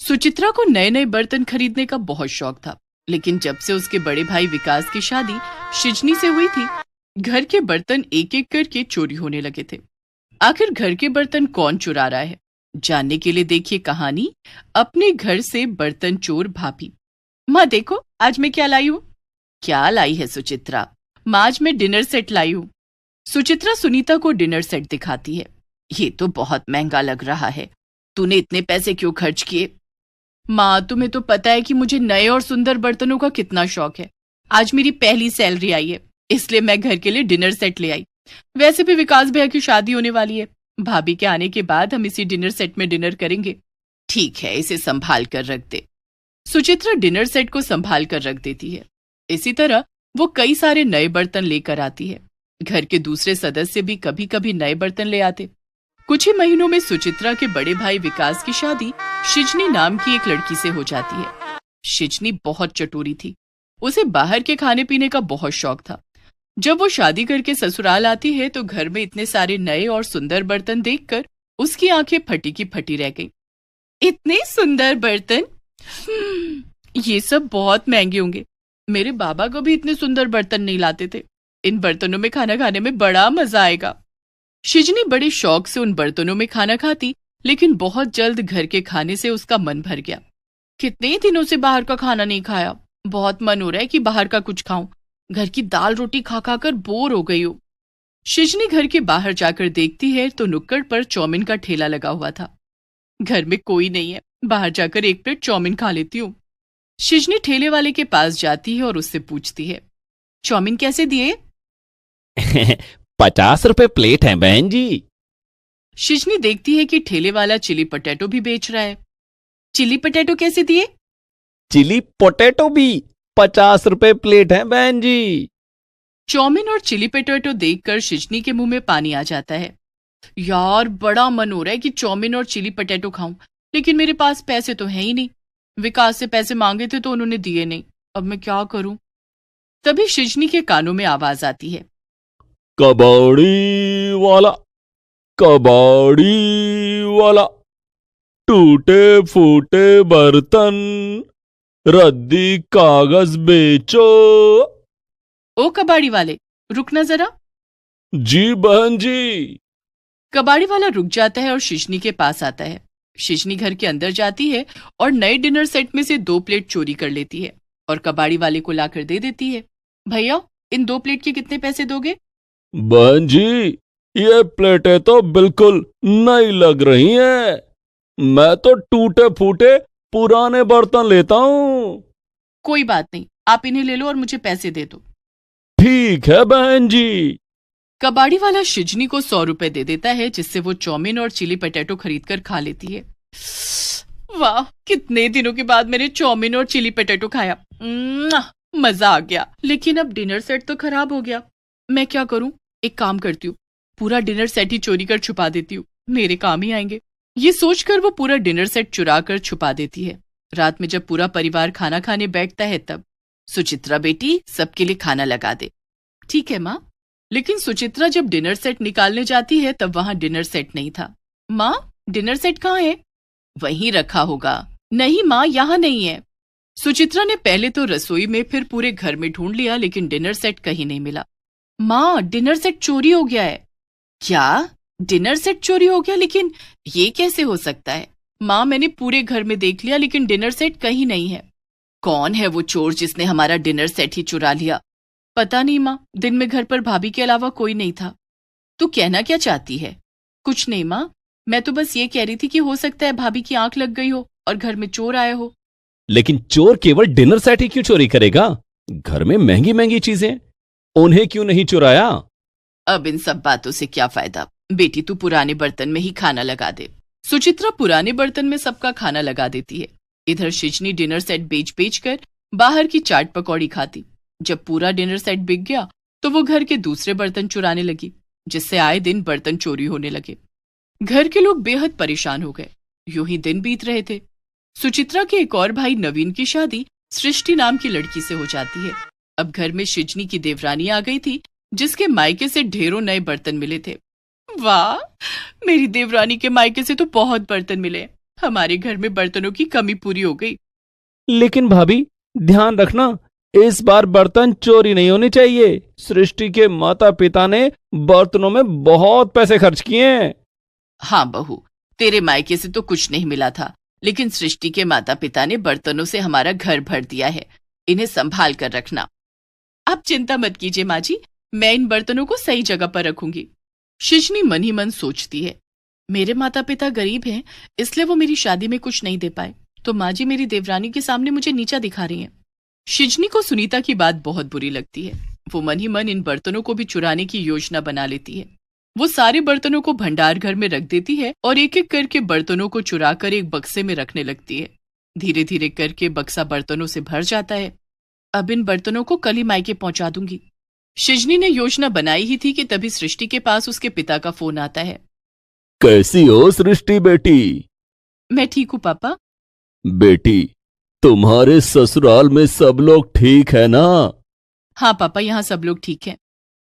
सुचित्रा को नए नए बर्तन खरीदने का बहुत शौक था, लेकिन जब से उसके बड़े भाई विकास की शादी शिजनी से हुई थी, घर के बर्तन एक एक करके चोरी होने लगे थे। आखिर घर के बर्तन कौन चुरा रहा है, जानने के लिए देखिए कहानी अपने घर से बर्तन चोर भाभी। माँ देखो आज मैं क्या लाई हूँ। क्या लाई है सुचित्रा? माँ आज मैं डिनर सेट लाई हूँ। सुचित्रा सुनीता को डिनर सेट दिखाती है। ये तो बहुत महंगा लग रहा है, तूने इतने पैसे क्यों खर्च किए? माँ तुम्हें तो पता है कि मुझे नए और सुंदर बर्तनों का कितना शौक है। आज मेरी पहली सैलरी आई है, इसलिए मैं घर के लिए डिनर सेट ले आई। वैसे भी विकास भैया की शादी होने वाली है, भाभी के आने के बाद हम इसी डिनर सेट में डिनर करेंगे। ठीक है, इसे संभाल कर रख दे। सुचित्रा डिनर सेट को संभाल कर रख देती है। इसी तरह वो कई सारे नए बर्तन लेकर आती है। घर के दूसरे सदस्य भी कभी कभी नए बर्तन ले आते। कुछ ही महीनों में सुचित्रा के बड़े भाई विकास की शादी शिजनी नाम की एक लड़की से हो जाती है। शिजनी बहुत चटोरी थी, उसे बाहर के खाने पीने का बहुत शौक था। जब वो शादी करके ससुराल आती है तो घर में इतने सारे नए और सुंदर बर्तन देखकर उसकी आंखें फटी की फटी रह गईं। इतने सुंदर बर्तन, ये सब बहुत महंगे होंगे। मेरे बाबा को भी इतने सुंदर बर्तन नहीं लाते थे। इन बर्तनों में खाना खाने में बड़ा मजा आएगा। शिजनी बड़े शौक से उन बर्तनों में खाना खाती, लेकिन बहुत जल्द घर के खाने से उसका मन भर गया। कितने दिनों से बाहर का खाना नहीं खाया, बहुत मन हो रहा है कि बाहर का कुछ खाऊं। घर की दाल रोटी खा खा कर बोर हो गई हूं। शिजनी घर के बाहर जाकर देखती है तो नुक्कड़ पर चाउमीन का ठेला लगा हुआ था। घर में कोई नहीं है, बाहर जाकर एक प्लेट चाउमीन खा लेती हूँ। शिजनी ठेले वाले के पास जाती है और उससे पूछती है, चाउमीन कैसे दिए? 50 रुपए प्लेट है बहन जी। शिजनी देखती है कि ठेले वाला चिली पोटैटो भी बेच रहा है। चिली पोटैटो कैसे दिए? चिली पोटैटो भी 50 रुपए प्लेट है बहन जी। चाउमीन और चिली पोटैटो देखकर शिजनी के मुंह में पानी आ जाता है। यार बड़ा मन हो रहा है कि चाउमीन और चिली पोटैटो खाऊं, लेकिन मेरे पास पैसे तो है ही नहीं। विकास से पैसे मांगे थे तो उन्होंने दिए नहीं, अब मैं क्या करूं? तभी शिजनी के कानों में आवाज आती है, कबाड़ी वाला, कबाड़ी वाला, टूटे फूटे बर्तन, रद्दी कागज बेचो। ओ कबाड़ी वाले, रुकना जरा। जी बहन जी। कबाड़ी वाला रुक जाता है और शिजनी के पास आता है। शिजनी घर के अंदर जाती है और नए डिनर सेट में से 2 प्लेट चोरी कर लेती है और कबाड़ी वाले को लाकर दे देती है। भैया, इन 2 प्लेट के कितने पैसे दोगे? बहन जी, ये प्लेटें तो बिल्कुल नई लग रही हैं। मैं तो टूटे फूटे पुराने बर्तन लेता हूँ। कोई बात नहीं, आप इन्हें ले लो और मुझे पैसे दे दो। ठीक है बहन जी। कबाड़ी वाला शिजनी को 100 रुपए दे देता है, जिससे वो चाउमीन और चिली पोटैटो खरीद कर खा लेती है। वाह, कितने दिनों के बाद मैंने चाउमीन और चिली पोटैटो खाया। मजा आ गया। लेकिन अब डिनर सेट तो खराब हो गया, मैं क्या करूं? एक काम करती हूँ, पूरा डिनर सेट ही चोरी कर छुपा देती हूँ, मेरे काम ही आएंगे। ये सोचकर वो पूरा डिनर सेट चुरा कर छुपा देती है। रात में जब पूरा परिवार खाना खाने बैठता है तब, सुचित्रा बेटी सबके लिए खाना लगा दे। ठीक है माँ। लेकिन सुचित्रा जब डिनर सेट निकालने जाती है तब वहां डिनर सेट नहीं था। माँ, डिनर सेट कहाँ है? वहीं रखा होगा। नहीं माँ, यहाँ नहीं है। सुचित्रा ने पहले तो रसोई में फिर पूरे घर में ढूंढ लिया, लेकिन डिनर सेट कहीं नहीं मिला। माँ, डिनर सेट चोरी हो गया है। क्या? डिनर सेट चोरी हो गया? लेकिन ये कैसे हो सकता है? माँ, मैंने पूरे घर में देख लिया, लेकिन डिनर सेट कहीं नहीं है। कौन है वो चोर जिसने हमारा डिनर सेट ही चुरा लिया? पता नहीं माँ, दिन में घर पर भाभी के अलावा कोई नहीं था। तू कहना क्या चाहती है? कुछ नहीं माँ, मैं तो बस ये कह रही थी कि हो सकता है भाभी की आंख लग गई हो और घर में चोर आया हो। लेकिन चोर केवल डिनर सेट ही क्यों चोरी करेगा? घर में महंगी महंगी चीजें, उन्हें क्यों नहीं चुराया? अब इन सब बातों से क्या फायदा? बेटी तू पुराने बर्तन में ही खाना लगा दे। सुचित्रा पुराने बर्तन में सबका खाना लगा देती है। इधर शिजनी डिनर सेट बेच बेच कर बाहर की चाट पकौड़ी खाती। जब पूरा डिनर सेट बिक गया तो वो घर के दूसरे बर्तन चुराने लगी, जिससे आए दिन बर्तन चोरी होने लगे। घर के लोग बेहद परेशान हो गए। यूं ही दिन बीत रहे थे। सुचित्रा के एक और भाई नवीन की शादी सृष्टि नाम की लड़की से हो जाती है। अब घर में शिजनी की देवरानी आ गई थी, जिसके मायके से ढेरों नए बर्तन मिले थे। वाह, मेरी देवरानी के मायके से तो बहुत बर्तन मिले। हमारे घर में बर्तनों की कमी पूरी हो गई। लेकिन भाभी, ध्यान रखना, इस बार बर्तन चोरी नहीं होने चाहिए। सृष्टि के माता पिता ने बर्तनों में बहुत पैसे खर्च किए हैं। हाँ बहू, तेरे मायके से तो कुछ नहीं मिला था, लेकिन सृष्टि के माता पिता ने बर्तनों से हमारा घर भर दिया है। इन्हें संभाल कर रखना। आप चिंता मत कीजिए माँ जी, मैं इन बर्तनों को सही जगह पर रखूंगी। शिजनी मन ही मन सोचती है, मेरे माता पिता गरीब हैं, इसलिए वो मेरी शादी में कुछ नहीं दे पाए, तो माँ जी मेरी देवरानी के सामने मुझे नीचा दिखा रही हैं। शिजनी को सुनीता की बात बहुत बुरी लगती है। वो मन ही मन इन बर्तनों को भी चुराने की योजना बना लेती है। वो सारे बर्तनों को भंडार घर में रख देती है और एक एक करके बर्तनों को चुराकर एक बक्से में रखने लगती है। धीरे धीरे करके बक्सा बर्तनों से भर जाता है। अब इन बर्तनों को कल ही मायके पहुंचा दूंगी। शिजनी ने योजना बनाई ही थी कि तभी सृष्टि के पास उसके पिता का फोन आता है। कैसी हो सृष्टि बेटी? मैं ठीक हूँ पापा। बेटी, तुम्हारे ससुराल में सब लोग ठीक है ना? हाँ पापा, यहाँ सब लोग ठीक हैं।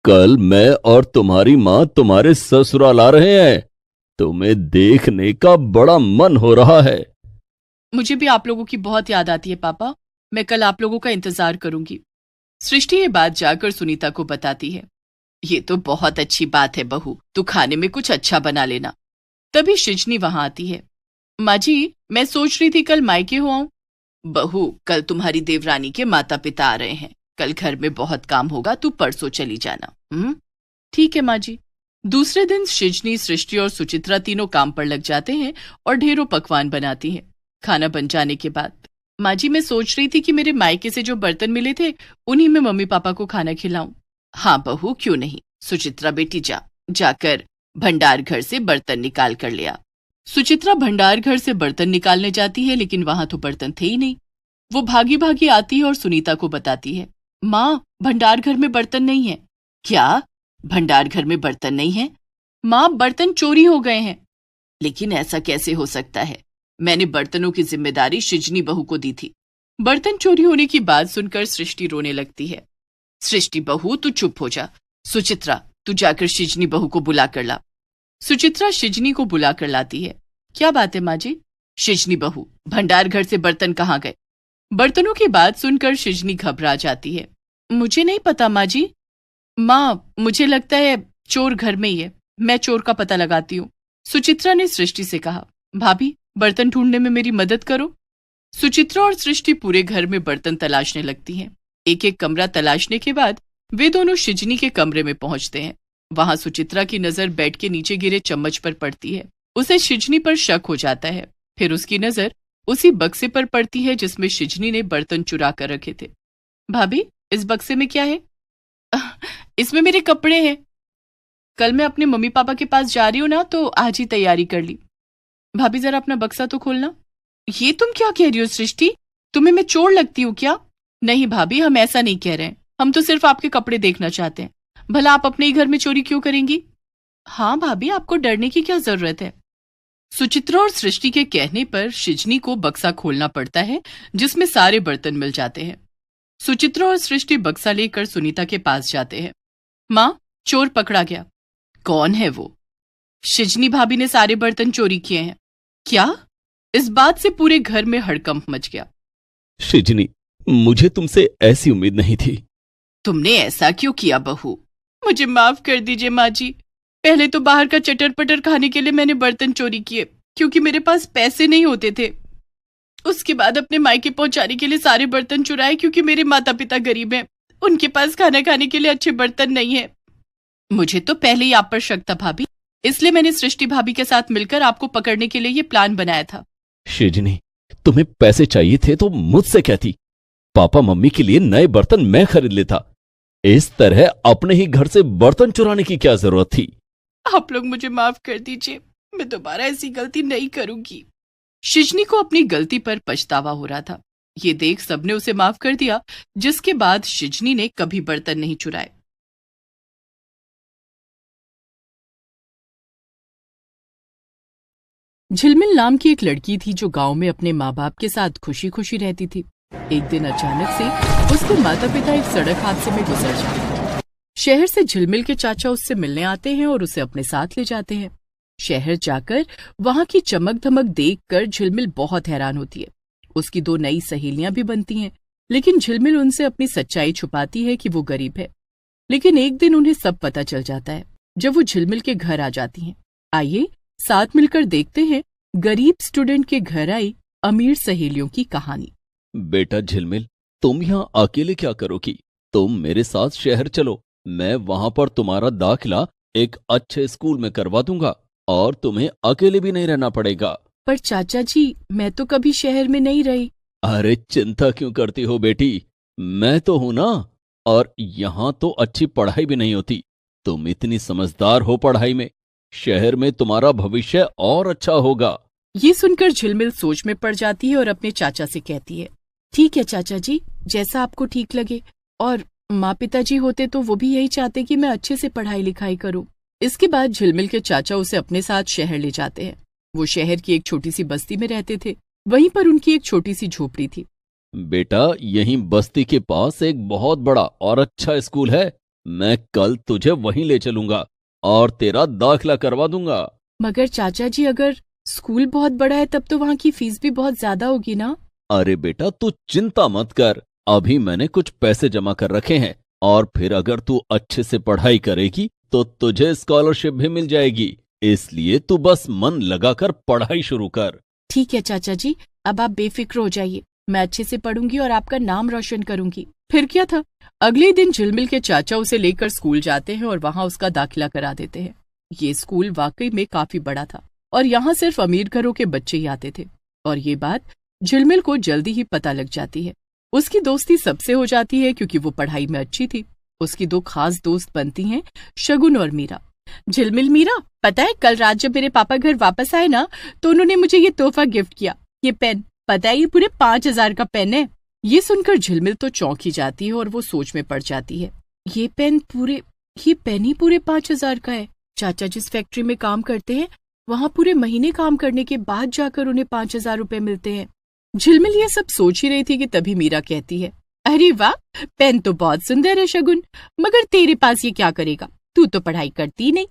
कल मैं और तुम्हारी माँ तुम्हारे ससुराल आ रहे हैं। तुम्हें देखने का बड़ा मन हो रहा है। मुझे भी आप लोगों की बहुत याद आती है पापा। मैं कल आप लोगों का इंतजार करूंगी। सृष्टि ये बात जाकर सुनीता को बताती है। ये तो बहुत अच्छी बात है बहू, तू खाने में कुछ अच्छा बना लेना। तभी शिजनी वहां आती है। माँ जी, मैं सोच रही थी कल मायके हो आऊं। बहू, कल तुम्हारी देवरानी के माता पिता आ रहे हैं। कल घर में बहुत काम होगा, तू परसों चली जाना। ठीक है माँ जी। दूसरे दिन शिजनी, सृष्टि और सुचित्रा तीनों काम पर लग जाते हैं और ढेरों पकवान बनाती हैं। खाना बन जाने के बाद माँ जी, मैं सोच रही थी कि मेरे मायके से जो बर्तन मिले थे उन्हीं में मम्मी पापा को खाना खिलाऊं। हाँ बहू, क्यों नहीं। सुचित्रा बेटी, जाकर भंडार घर से बर्तन निकाल कर ले आ। सुचित्रा भंडार घर से बर्तन निकालने जाती है, लेकिन वहां तो बर्तन थे ही नहीं। वो भागी भागी आती है और सुनीता को बताती है, माँ, भंडार घर में बर्तन नहीं है। क्या? भंडार घर में बर्तन नहीं है? माँ, बर्तन चोरी हो गए हैं। लेकिन ऐसा कैसे हो सकता है? मैंने बर्तनों की जिम्मेदारी शिजनी बहू को दी थी। बर्तन चोरी होने की बात सुनकर सृष्टि रोने लगती है। सृष्टि बहू, तू चुप हो जा। सुचित्रा, तू जाकर शिजनी बहू को बुला कर ला। सुचित्रा शिजनी को बुला कर लाती है। क्या बात है माँ जी? शिजनी बहू, भंडार घर से बर्तन कहाँ गए? बर्तनों की बात सुनकर शिजनी घबरा जाती है। मुझे नहीं पता माँ जी। माँ, मुझे लगता है चोर घर में ही है। मैं चोर का पता लगाती हूँ। सुचित्रा ने सृष्टि से कहा। भाभी, बर्तन ढूंढने में मेरी मदद करो। सुचित्रा और सृष्टि पूरे घर में बर्तन तलाशने लगती हैं। एक एक कमरा तलाशने के बाद वे दोनों शिजनी के कमरे में पहुंचते हैं। वहां सुचित्रा की नजर बेड के नीचे गिरे चम्मच पर पड़ती है। उसे शिजनी पर शक हो जाता है। फिर उसकी नजर उसी बक्से पर पड़ती है जिसमें शिजनी ने बर्तन चुरा कर रखे थे। भाभी, इस बक्से में क्या है? इसमें मेरे कपड़े हैं। कल मैं अपने मम्मी पापा के पास जा रही हूँ ना, तो आज ही तैयारी कर ली। भाभी, जरा अपना बक्सा तो खोलना। ये तुम क्या कह रही हो सृष्टि? तुम्हें मैं चोर लगती हूँ क्या? नहीं भाभी, हम ऐसा नहीं कह रहे हैं। हम तो सिर्फ आपके कपड़े देखना चाहते हैं। भला आप अपने ही घर में चोरी क्यों करेंगी? हाँ भाभी, आपको डरने की क्या जरूरत है? सुचित्रा और सृष्टि के कहने पर शिजनी को बक्सा खोलना पड़ता है, जिसमें सारे बर्तन मिल जाते हैं। सुचित्रा और सृष्टि बक्सा लेकर सुनीता के पास जाते हैं। माँ, चोर पकड़ा गया। कौन है वो? शिजनी भाभी ने सारे बर्तन चोरी किए हैं। क्या? इस बात से पूरे घर में हड़कंप मच गया। शिजनी, मुझे तुमसे ऐसी उम्मीद नहीं थी। तुमने ऐसा क्यों किया बहू? मुझे माफ कर दीजिए माँ जी। पहले तो बाहर का चटर पटर खाने के लिए मैंने बर्तन चोरी किए, क्योंकि मेरे पास पैसे नहीं होते थे। उसके बाद अपने मायके पहुंचाने के लिए सारे बर्तन चुराए, क्योंकि मेरे माता पिता गरीब हैं। उनके पास खाना खाने के लिए अच्छे बर्तन नहीं है। मुझे तो पहले ही आप पर शक था भाभी, इसलिए मैंने सृष्टि भाभी के साथ मिलकर आपको पकड़ने के लिए ये प्लान बनाया था। शिजनी, तुम्हें पैसे चाहिए थे तो मुझसे कहती। पापा मम्मी के लिए नए बर्तन मैं खरीद लेता। इस तरह अपने ही घर से बर्तन चुराने की क्या जरूरत थी? आप लोग मुझे माफ कर दीजिए, मैं दोबारा ऐसी गलती नहीं करूंगी। शिजनी को अपनी गलती पर पछतावा हो रहा था। ये देख सबने उसे माफ कर दिया, जिसके बाद शिजनी ने कभी बर्तन नहीं चुराए। झिलमिल नाम की एक लड़की थी जो गांव में अपने माँ बाप के साथ खुशी खुशी रहती थी। एक दिन अचानक से उसके माता पिता एक सड़क हादसे में गुजर जाते हैं। शहर से झिलमिल के चाचा उससे मिलने आते हैं और उसे अपने साथ ले जाते हैं। शहर जाकर वहां की चमक धमक देखकर झिलमिल बहुत हैरान होती है। उसकी 2 नई सहेलियां भी बनती हैं, लेकिन झिलमिल उनसे अपनी सच्चाई छुपाती है कि वो गरीब है। लेकिन एक दिन उन्हें सब पता चल जाता है जब वो झिलमिल के घर आ जाती हैं। आइए साथ मिलकर देखते हैं गरीब स्टूडेंट के घर आई अमीर सहेलियों की कहानी। बेटा झिलमिल, तुम यहाँ अकेले क्या करोगी? तुम मेरे साथ शहर चलो, मैं वहां पर तुम्हारा दाखिला एक अच्छे स्कूल में करवा दूंगा और तुम्हें अकेले भी नहीं रहना पड़ेगा। पर चाचा जी, मैं तो कभी शहर में नहीं रही। अरे चिंता क्यों करती हो बेटी, मैं तो हूं ना। और यहाँ तो अच्छी पढ़ाई भी नहीं होती। तुम इतनी समझदार हो पढ़ाई में, शहर में तुम्हारा भविष्य और अच्छा होगा। ये सुनकर झिलमिल सोच में पड़ जाती है और अपने चाचा से कहती है, ठीक है चाचा जी, जैसा आपको ठीक लगे। और माँ पिताजी होते तो वो भी यही चाहते कि मैं अच्छे से पढ़ाई लिखाई करूँ। इसके बाद झिलमिल के चाचा उसे अपने साथ शहर ले जाते हैं। वो शहर की एक छोटी सी बस्ती में रहते थे। वहीं पर उनकी एक छोटी सी झोपड़ी थी। बेटा, यहीं बस्ती के पास एक बहुत बड़ा और अच्छा स्कूल है। मैं कल तुझे वहीं ले चलूंगा और तेरा दाखिला करवा दूंगा। मगर चाचा जी, अगर स्कूल बहुत बड़ा है तब तो वहाँ की फीस भी बहुत ज्यादा होगी ना। अरे बेटा, तू चिंता मत कर, अभी मैंने कुछ पैसे जमा कर रखे हैं और फिर अगर तू अच्छे से पढ़ाई करेगी तो तुझे स्कॉलरशिप भी मिल जाएगी। इसलिए तू बस मन लगाकर पढ़ाई शुरू कर। ठीक है चाचा जी, अब आप बेफिक्र हो जाइए, मैं अच्छे से पढ़ूंगी और आपका नाम रोशन करूंगी। फिर क्या था, अगले दिन झिलमिल के चाचा उसे लेकर स्कूल जाते हैं और वहाँ उसका दाखिला करा देते हैं। ये स्कूल वाकई में काफी बड़ा था और यहाँ सिर्फ अमीर घरों के बच्चे ही आते थे। और ये बात झिलमिल को जल्दी ही पता लग जाती है। उसकी दोस्ती सबसे हो जाती है क्योंकि वो पढ़ाई में अच्छी थी। उसकी 2 खास दोस्त बनती हैं, शगुन और मीरा। झिलमिल, मीरा, पता है कल रात जब मेरे पापा घर वापस आए ना, तो उन्होंने मुझे ये तोहफा गिफ्ट किया। ये पेन, पता है ये पूरे 5,000 का पेन है। ये सुनकर झिलमिल तो चौंक ही जाती है और वो सोच में पड़ जाती है। ये पेन ही पूरे 5,000 का है। चाचा जिस फैक्ट्री में काम करते हैं वहाँ पूरे महीने काम करने के बाद जाकर उन्हें 5,000 रुपए मिलते हैं। झिलमिल ये सब सोच ही रही थी कि तभी मीरा कहती है, अरे वाह, पेन तो बहुत सुंदर है शगुन, मगर तेरे पास ये क्या करेगा, तू तो पढ़ाई करती नहीं।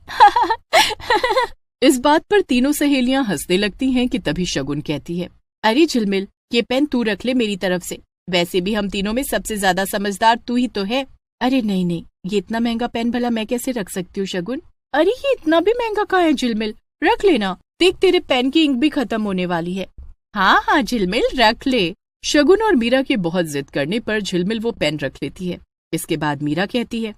इस बात पर तीनों सहेलियां हंसने लगती हैं कि तभी शगुन कहती है, अरे झिलमिल, ये पेन तू रख ले मेरी तरफ से, वैसे भी हम तीनों में सबसे ज्यादा समझदार तू ही तो है। अरे नहीं नहीं, ये इतना महंगा पेन भला मैं कैसे रख सकती हूँ शगुन। अरे ये इतना भी महंगा कहाँ है झिलमिल, रख लेना, देख तेरे पेन की इंक भी खत्म होने वाली है। हाँ हाँ झिलमिल, रख ले। शगुन और मीरा के बहुत जिद करने पर झिलमिल वो पेन रख लेती है। इसके बाद मीरा कहती है,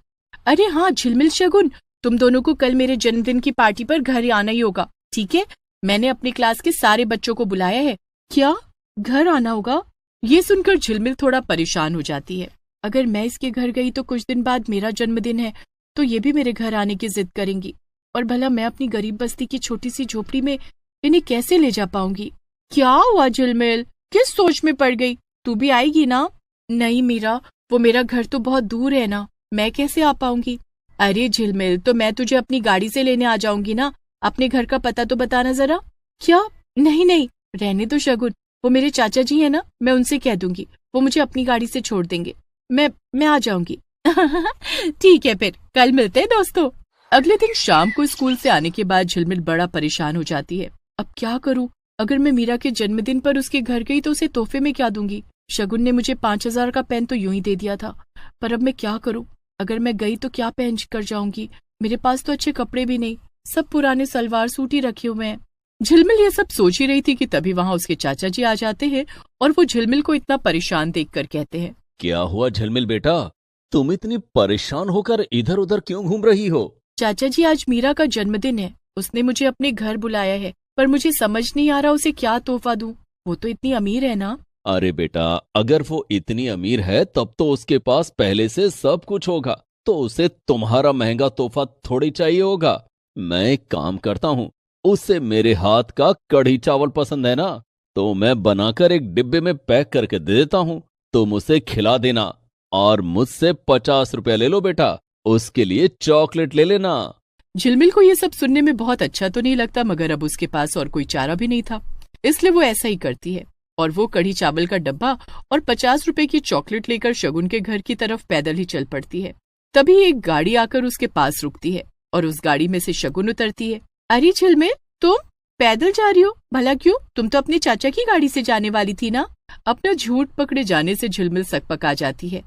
अरे हाँ झिलमिल, शगुन, तुम दोनों को कल मेरे जन्मदिन की पार्टी पर घर आना ही होगा, ठीक है? मैंने अपनी क्लास के सारे बच्चों को बुलाया है। क्या, घर आना होगा? ये सुनकर झिलमिल थोड़ा परेशान हो जाती है। अगर मैं इसके घर गई तो कुछ दिन बाद मेरा जन्मदिन है, तो ये भी मेरे घर आने की जिद करेंगी, और भला मैं अपनी गरीब बस्ती की छोटी सी झोपड़ी में इन्हें कैसे ले जा पाऊंगी? क्या हुआ झिलमिल, किस सोच में पड़ गई? तू भी आएगी ना? नहीं मीरा, वो मेरा घर तो बहुत दूर है ना, मैं कैसे आ पाऊंगी? अरे झिलमिल, तो मैं तुझे अपनी गाड़ी से लेने आ जाऊंगी ना, अपने घर का पता तो बताना जरा। क्या? नहीं नहीं, रहने दो शगुन, वो मेरे चाचा जी है ना, मैं उनसे कह दूंगी, वो मुझे अपनी गाड़ी से छोड़ देंगे, मैं आ जाऊंगी। ठीक है, फिर कल मिलते हैं दोस्तों। अगले दिन शाम को स्कूल से आने के बाद झिलमिल बड़ा परेशान हो जाती है। अब क्या करूं? अगर मैं मीरा के जन्मदिन पर उसके घर गई तो उसे तोहफे में क्या दूंगी? शगुन ने मुझे 5,000 का पेन तो यूं ही दे दिया था, पर अब मैं क्या करूं? अगर मैं गई तो क्या पहन कर जाऊंगी? मेरे पास तो अच्छे कपड़े भी नहीं, सब पुराने सलवार सूट ही रखे हुए हैं। झिलमिल ये सब सोच ही रही थी कि तभी वहाँ उसके चाचा जी आ जाते हैं और वो झिलमिल को इतना परेशान देखकर कहते हैं, क्या हुआ झिलमिल बेटा, तुम इतनी परेशान होकर इधर उधर क्यों घूम रही हो? चाचा जी, आज मीरा का जन्मदिन है, उसने मुझे अपने घर बुलाया है, पर मुझे समझ नहीं आ रहा उसे क्या तोहफा दूं। वो तो इतनी अमीर है ना। अरे बेटा, अगर वो इतनी अमीर है तब तो उसके पास पहले से सब कुछ होगा, तो उसे तुम्हारा महंगा तोहफा थोड़ी चाहिए होगा। मैं एक काम करता हूँ, उससे मेरे हाथ का कढ़ी चावल पसंद है ना, तो मैं बनाकर एक डिब्बे में पैक करके दे देता हूँ, तुम उसे खिला देना और मुझसे 50 रुपया ले लो बेटा, उसके लिए चॉकलेट ले लेना। झिलमिल को ये सब सुनने में बहुत अच्छा तो नहीं लगता, मगर अब उसके पास और कोई चारा भी नहीं था, इसलिए वो ऐसा ही करती है और वो कढ़ी चावल का डब्बा और 50 रुपए की चॉकलेट लेकर शगुन के घर की तरफ पैदल ही चल पड़ती है। तभी एक गाड़ी आकर उसके पास रुकती है और उस गाड़ी में से शगुन उतरती है। अरे झिलमिल, तुम पैदल जा रही हो? भला क्यों? तुम तो अपने चाचा की गाड़ी से जाने वाली थी ना? अपना झूठ पकड़े जाने से झिलमिल सकपका जाती है।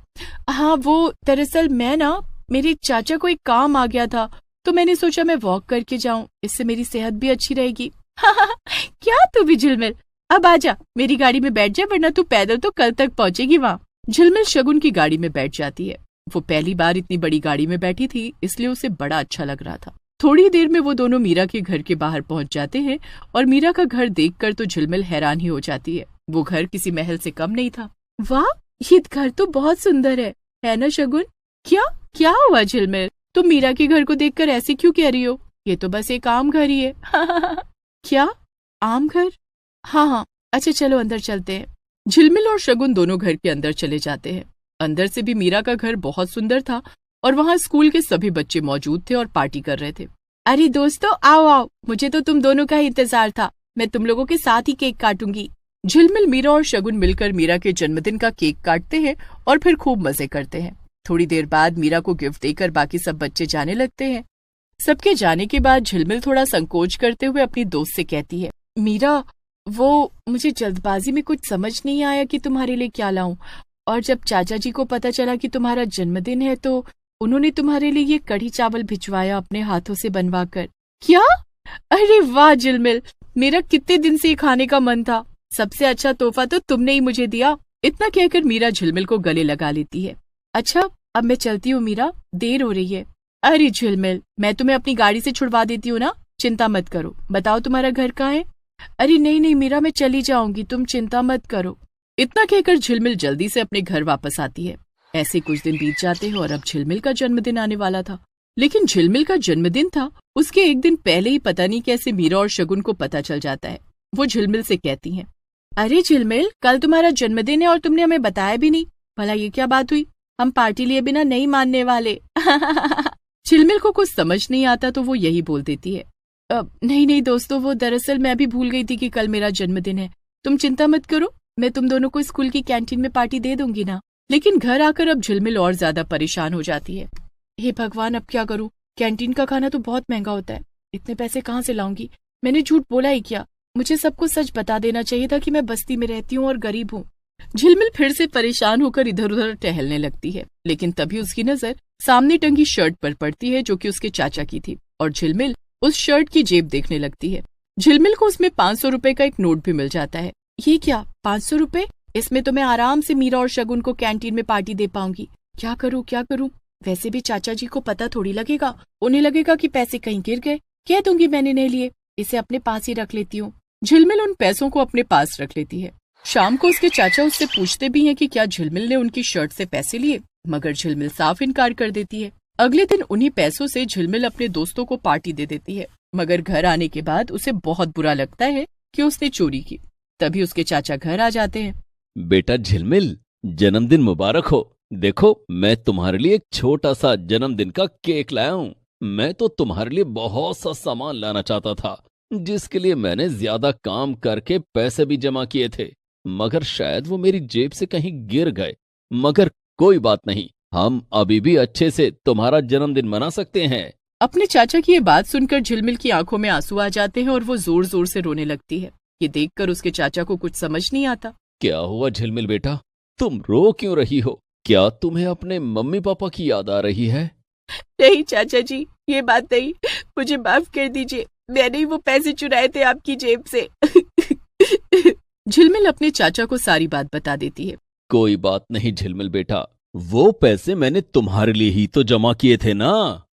हाँ, वो दरअसल मैं ना, मेरे चाचा को एक काम आ गया था, तो मैंने सोचा मैं वॉक करके जाऊं, इससे मेरी सेहत भी अच्छी रहेगी। क्या तू भी झिलमिल, अब आजा मेरी गाड़ी में बैठ जा, वरना तू पैदल तो कल तक पहुंचेगी वहाँ। झिलमिल शगुन की गाड़ी में बैठ जाती है। वो पहली बार इतनी बड़ी गाड़ी में बैठी थी, इसलिए उसे बड़ा अच्छा लग रहा था। थोड़ी देर में वो दोनों मीरा के घर के बाहर पहुंच जाते हैं और मीरा का घर देखकर तो झिलमिल हैरान ही हो जाती है। वो घर किसी महल से कम नहीं था। वाह, ये घर तो बहुत सुंदर है ना शगुन? क्या क्या हुआ झिलमिल, तुम मीरा के घर को देखकर ऐसे क्यों कह रही हो? ये तो बस एक आम घर ही है। क्या आम घर? हाँ, अच्छा चलो अंदर चलते हैं। झिलमिल और शगुन दोनों घर के अंदर चले जाते हैं। अंदर से भी मीरा का घर बहुत सुंदर था और वहाँ स्कूल के सभी बच्चे मौजूद थे और पार्टी कर रहे थे। अरे दोस्तों, आओ आओ, मुझे तो तुम दोनों का ही इंतजार था। मैं तुम लोगों के साथ ही केक काटूंगी। झिलमिल, मीरा और शगुन मिलकर मीरा के जन्मदिन का केक काटते हैं और फिर खूब मजे करते हैं। थोड़ी देर बाद मीरा को गिफ्ट देकर बाकी सब बच्चे जाने लगते हैं। सबके जाने के बाद झिलमिल थोड़ा संकोच करते हुए अपनी दोस्त से कहती है, मीरा, वो मुझे जल्दबाजी में कुछ समझ नहीं आया कि तुम्हारे लिए क्या लाऊं, और जब चाचा जी को पता चला कि तुम्हारा जन्मदिन है तो उन्होंने तुम्हारे लिए ये कढ़ी चावल भिजवाया अपने हाथों से बनवा कर। क्या? अरे वाह झिलमिल, मेरा कितने दिन से ये खाने का मन था। सबसे अच्छा तोहफा तो तुमने ही मुझे दिया। इतना कहकर मीरा झिलमिल को गले लगा लेती है। अच्छा, अब मैं चलती हूँ मीरा, देर हो रही है। अरे झिलमिल, मैं तुम्हें अपनी गाड़ी से छुड़वा देती हूँ ना, चिंता मत करो। बताओ तुम्हारा घर कहाँ है? अरे नहीं नहीं मीरा, मैं चली जाऊंगी, तुम चिंता मत करो। इतना कहकर झिलमिल जल्दी से अपने घर वापस आती है। ऐसे कुछ दिन बीत जाते हैं और अब झिलमिल का जन्मदिन आने वाला था। लेकिन झिलमिल का जन्मदिन था, उसके एक दिन पहले ही पता नहीं कैसे मीरा और शगुन को पता चल जाता है। वो झिलमिल से कहती हैं, अरे झिलमिल, कल तुम्हारा जन्मदिन है और तुमने हमें बताया भी नहीं। भला ये क्या बात हुई? हम पार्टी लिए बिना नहीं मानने वाले। झिलमिल को कुछ समझ नहीं आता तो वो यही बोल देती है, नहीं नहीं दोस्तों, वो दरअसल मैं भी भूल गई थी कि कल मेरा जन्मदिन है। तुम चिंता मत करो, मैं तुम दोनों को स्कूल की कैंटीन में पार्टी दे दूंगी ना। लेकिन घर आकर अब झिलमिल और ज्यादा परेशान हो जाती है। हे भगवान, अब क्या करूं? कैंटीन का खाना तो बहुत महंगा होता है, इतने पैसे कहाँ से लाऊंगी? मैंने झूठ बोला ही क्या? मुझे सबको सच बता देना चाहिए था कि मैं बस्ती में रहती हूँ और गरीब हूँ। झिलमिल फिर से परेशान होकर इधर उधर टहलने लगती है। लेकिन तभी उसकी नजर सामने टंगी शर्ट पर पड़ती है जो कि उसके चाचा की थी, और झिलमिल उस शर्ट की जेब देखने लगती है। झिलमिल को उसमें 500 रुपए का एक नोट भी मिल जाता है। ये क्या, 500 रुपए? इसमें तो मैं आराम से मीरा और शगुन को कैंटीन में पार्टी दे पाऊंगी। क्या करूं क्या करूं? वैसे भी चाचा जी को पता थोड़ी लगेगा, उन्हें लगेगा कि पैसे कहीं गिर गए। कह दूंगी मैंने नहीं लिए, इसे अपने पास ही रख लेती हूँ। झिलमिल उन पैसों को अपने पास रख लेती है। शाम को उसके चाचा उससे पूछते भी हैं कि क्या झिलमिल ने उनकी शर्ट से पैसे लिए, मगर झिलमिल साफ इनकार कर देती है। अगले दिन उन्हीं पैसों से झिलमिल अपने दोस्तों को पार्टी दे देती है, मगर घर आने के बाद उसे बहुत बुरा लगता है कि उसने चोरी की। तभी उसके चाचा घर आ जाते हैं। बेटा झिलमिल, जन्मदिन मुबारक हो। देखो, मैं तुम्हारे लिए एक छोटा सा जन्मदिन का केक लाया हूँ। मैं तो तुम्हारे लिए बहुत सा सामान लाना चाहता था, जिसके लिए मैंने ज्यादा काम करके पैसे भी जमा किए थे, मगर शायद वो मेरी जेब से कहीं गिर गए। मगर कोई बात नहीं, हम अभी भी अच्छे से तुम्हारा जन्मदिन मना सकते हैं। अपने चाचा की ये बात सुनकर झिलमिल की आंखों में आंसू आ जाते हैं और वो जोर जोर से रोने लगती है। ये देखकर उसके चाचा को कुछ समझ नहीं आता। क्या हुआ झिलमिल बेटा, तुम रो क्यों रही हो? क्या तुम्हें अपने मम्मी पापा की याद आ रही है? नहीं चाचा जी, ये बात नहीं, मुझे माफ कर दीजिए, मैंने ही वो पैसे चुराए थे आपकी जेब से। झिलमिल अपने चाचा को सारी बात बता देती है। कोई बात नहीं झिलमिल बेटा, वो पैसे मैंने तुम्हारे लिए ही तो जमा किए थे ना।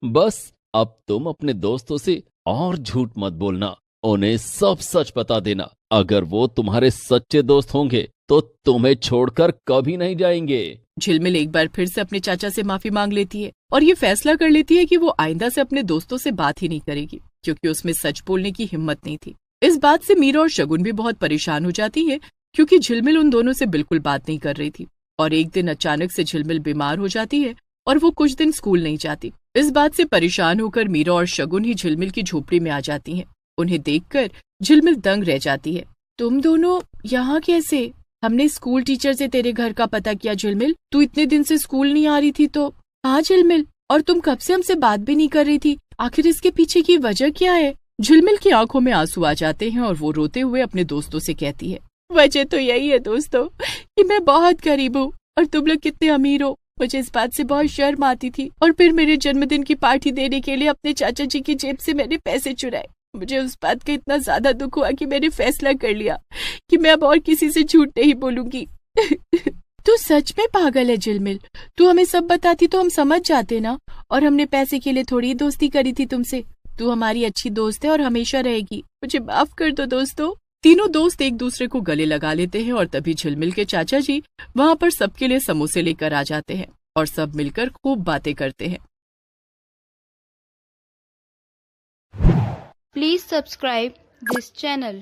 बस अब तुम अपने दोस्तों से और झूठ मत बोलना, उन्हें सब सच बता देना। अगर वो तुम्हारे सच्चे दोस्त होंगे तो तुम्हें छोड़कर कभी नहीं जाएंगे। झिलमिल एक बार फिर से अपने चाचा से माफी मांग लेती है और ये फैसला कर लेती है कि वो आइंदा से अपने दोस्तों से बात ही नहीं करेगी, क्योंकि उसमें सच बोलने की हिम्मत नहीं थी। इस बात से मीरा और शगुन भी बहुत परेशान हो जाती है, क्योंकि झिलमिल उन दोनों से बिल्कुल बात नहीं कर रही थी। और एक दिन अचानक से झिलमिल बीमार हो जाती है और वो कुछ दिन स्कूल नहीं जाती। इस बात से परेशान होकर मीरा और शगुन ही झिलमिल की झोपड़ी में आ जाती हैं। उन्हें देखकर झिलमिल दंग रह जाती है। तुम दोनों यहाँ कैसे? हमने स्कूल टीचर से तेरे घर का पता किया झिलमिल, तू इतने दिन से स्कूल नहीं आ रही थी तो। हाँ झिलमिल, और तुम कब से हमसे बात भी नहीं कर रही थी, आखिर इसके पीछे की वजह क्या है? झिलमिल की आंखों में आंसू आ जाते हैं और वो रोते हुए अपने दोस्तों से कहती है, वजह तो यही है दोस्तों कि मैं बहुत गरीब हूँ और तुम लोग कितने अमीर हो। मुझे इस बात से बहुत शर्म आती थी और फिर मेरे जन्मदिन की पार्टी देने के लिए अपने चाचा जी की जेब से मैंने पैसे चुराए। मुझे उस बात का इतना ज्यादा दुख हुआ कि मैंने फैसला कर लिया कि मैं अब और किसी से झूठ नहीं बोलूंगी। तू सच में पागल है झिलमिल, तू हमें सब बताती तो हम समझ जाते ना, और हमने पैसे के लिए थोड़ी दोस्ती करी थी तुमसे। तू हमारी अच्छी दोस्त है और हमेशा रहेगी, मुझे माफ कर दो दोस्तों। तीनों दोस्त एक दूसरे को गले लगा लेते हैं और तभी झिलमिल के चाचा जी वहां पर सबके लिए समोसे लेकर आ जाते हैं और सब मिलकर खूब बातें करते हैं। Please subscribe this channel.